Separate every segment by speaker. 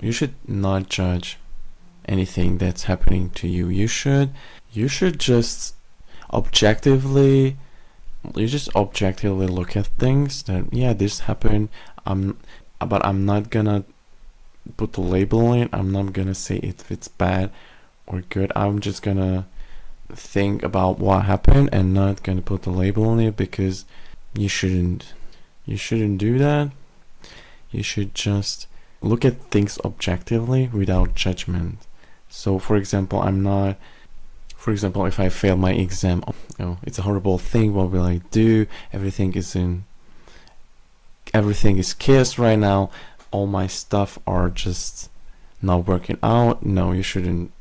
Speaker 1: You should not judge anything that's happening to you. You should just objectively look at things that, yeah, this happened. But I'm not gonna put a label on it. I'm not gonna say if it's bad or good. I'm just gonna think about what happened and not gonna put a label on it, because you shouldn't do that. You should just look at things objectively without judgment. So for example, if I fail my exam, it's a horrible thing, what will I do? Everything is chaos right now. All my stuff are just not working out. No, you shouldn't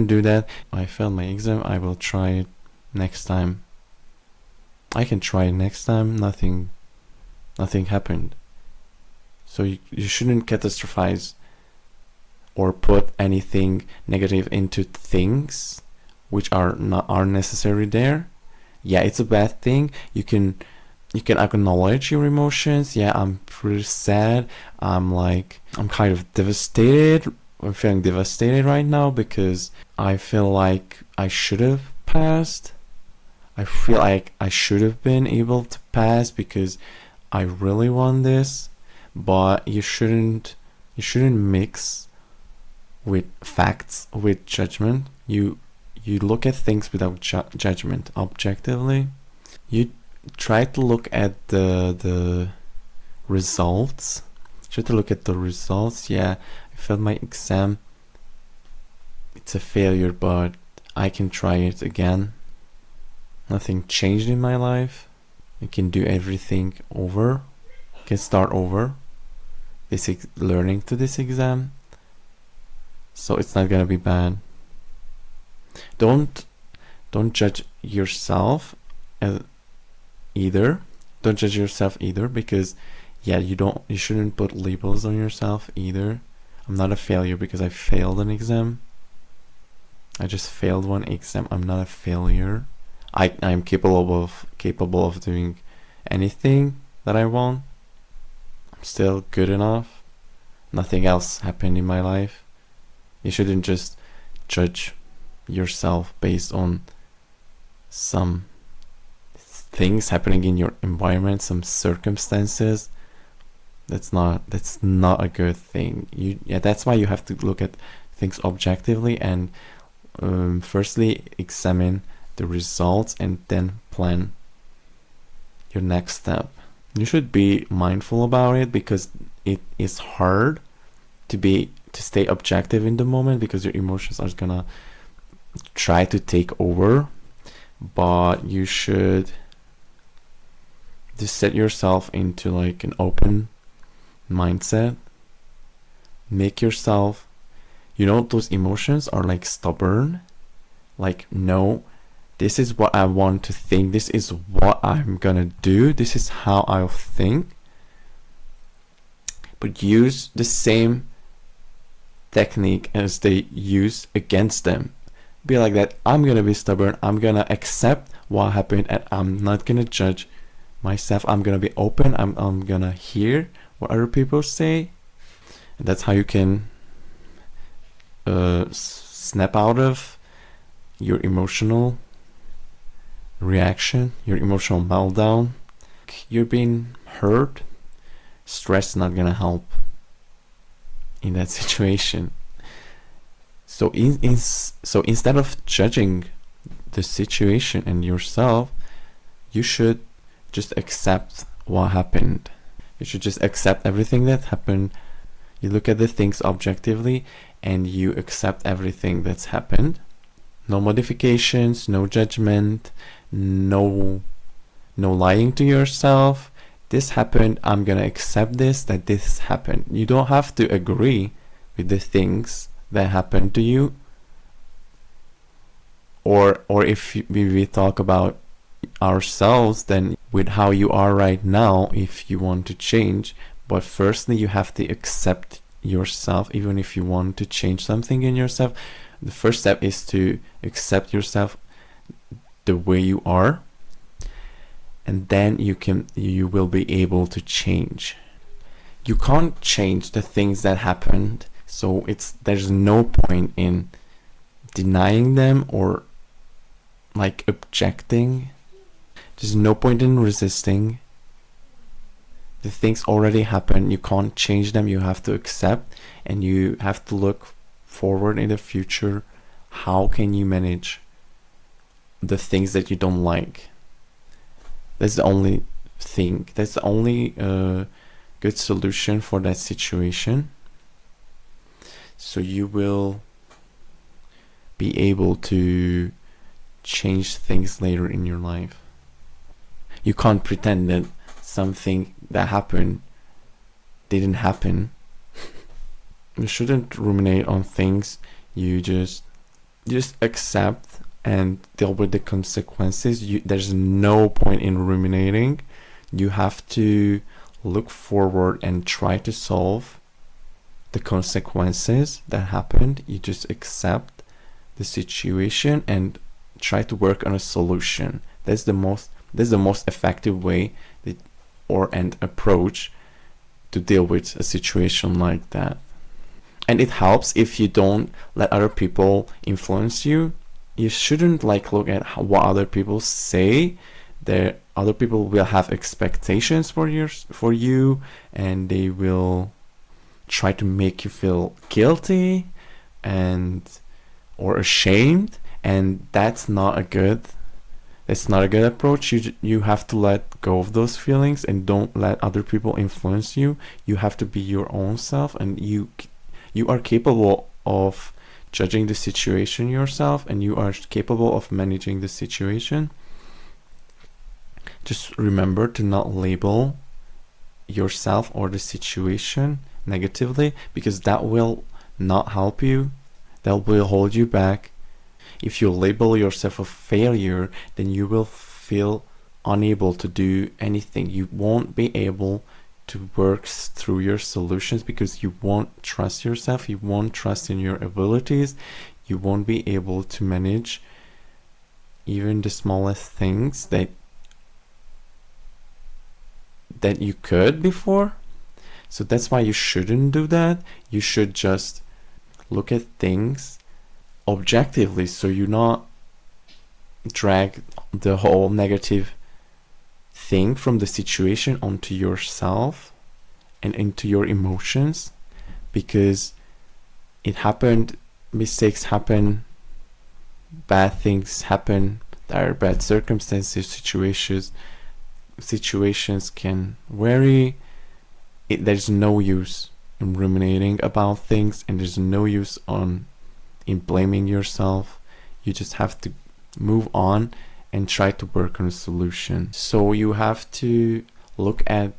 Speaker 1: do that. I failed my exam, I will try it next time. I can try it next time. Nothing happened. So you shouldn't catastrophize or put anything negative into things which are necessary there. Yeah, it's a bad thing. You can acknowledge your emotions. Yeah, I'm pretty sad. I'm kind of devastated. I'm feeling devastated right now because I feel like I should have passed. I feel like I should have been able to pass because I really want this. But you shouldn't mix with facts with judgment. You look at things without judgment, objectively. You try to look at the results. Yeah, I failed my exam. It's a failure, but I can try it again. Nothing changed in my life. I can do everything over. I can start over. Learning to this exam. So it's not gonna be bad. Don't judge yourself either. Don't judge yourself either, because you shouldn't put labels on yourself either. I'm not a failure because I failed an exam. I just failed one exam. I'm not a failure. I'm capable of doing anything that I want. I'm still good enough. Nothing else happened in my life. You shouldn't just judge yourself based on some things happening in your environment, some circumstances. That's not a good thing. That's why you have to look at things objectively and firstly examine the results and then plan your next step. You should be mindful about it, because it is hard to stay objective in the moment, because your emotions are gonna try to take over. But you should just set yourself into like an open mindset. Make yourself, those emotions are like stubborn. Like, no, this is what I want to think. This is what I'm gonna do. This is how I'll think. But use the same technique as they use against them. Be like that. I'm gonna be stubborn. I'm gonna accept what happened, and I'm not gonna judge myself. I'm gonna be open. I'm gonna hear what other people say. And that's how you can snap out of your emotional reaction, your emotional meltdown. You're being hurt. Stress not gonna help in that situation. So instead of judging the situation and yourself, you should just accept what happened. You should just accept everything that happened. You look at the things objectively and you accept everything that's happened. No modifications, no judgment, no lying to yourself. This happened, I'm gonna accept that this happened. You don't have to agree with the things that happened to you. Or if we talk about ourselves, then with how you are right now, if you want to change. But firstly, you have to accept yourself. Even if you want to change something in yourself, the first step is to accept yourself the way you are, and then you will be able to change. You can't change the things that happened, So there's no point in denying them or like objecting. There's no point in resisting. The things already happen. You can't change them. You have to accept, and you have to look forward in the future. How can you manage the things that you don't like? That's the only thing. That's the only good solution for that situation. So you will be able to change things later in your life. You can't pretend that something that happened didn't happen. You shouldn't ruminate on things. You just accept and deal with the consequences. There's no point in ruminating. You have to look forward and try to solve the consequences that happened. You just accept the situation and try to work on a solution. That's the most effective way and approach to deal with a situation like that. And it helps if you don't let other people influence you. You shouldn't look at what other people say. Other people will have expectations for you, and they will try to make you feel guilty or ashamed, and that's not a good approach. You have to let go of those feelings and don't let other people influence you. You have to be your own self, and you are capable of judging the situation yourself, and you are capable of managing the situation. Just remember to not label yourself or the situation negatively, because that will not help you. That will hold you back. If you label yourself a failure, then you will feel unable to do anything. You won't be able to work through your solutions because you won't trust yourself. You won't trust in your abilities. You won't be able to manage even the smallest things that you could before. So that's why you shouldn't do that. You should just look at things objectively, so you not drag the whole negative thing from the situation onto yourself and into your emotions, because it happened, mistakes happen, bad things happen, there are bad circumstances, situations can vary. There's no use in ruminating about things, and there's no use in blaming yourself. You just have to move on and try to work on a solution. So you have to look at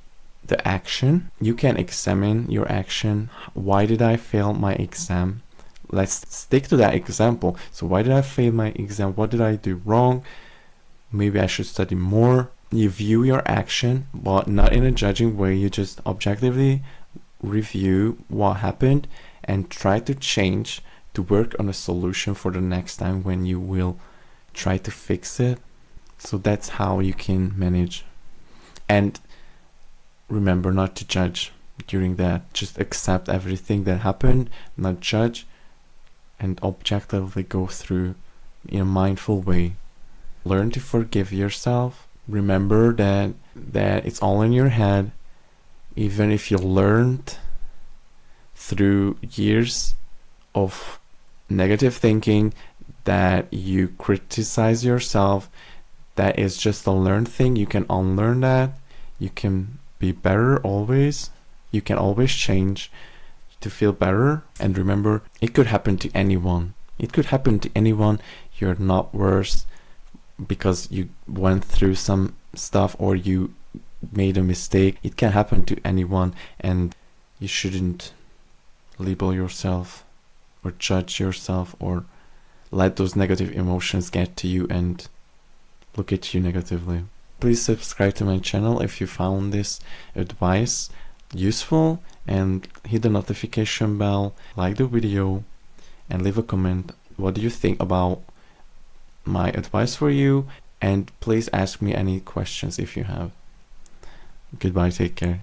Speaker 1: the action. You can examine your action. Why did I fail my exam? Let's stick to that example. So why did I fail my exam? What did I do wrong? Maybe I should study more. You view your action, but not in a judging way. You just objectively review what happened and try to change, to work on a solution for the next time when you will try to fix it. So that's how you can manage. And remember not to judge during that. Just accept everything that happened, not judge, and objectively go through in a mindful way. Learn to forgive yourself. Remember that it's all in your head. Even if you learned through years of negative thinking that you criticize yourself, that is just a learned thing. You can unlearn that. You can be better always. You can always change to feel better. And remember, it could happen to anyone. It could happen to anyone. You're not worse because you went through some stuff or you made a mistake. It can happen to anyone, and you shouldn't label yourself or judge yourself or let those negative emotions get to you and look at you negatively. Please subscribe to my channel if you found this advice useful, and hit the notification bell, like the video, and leave a comment. What do you think about my advice for you? And please ask me any questions if you have. Goodbye, take care.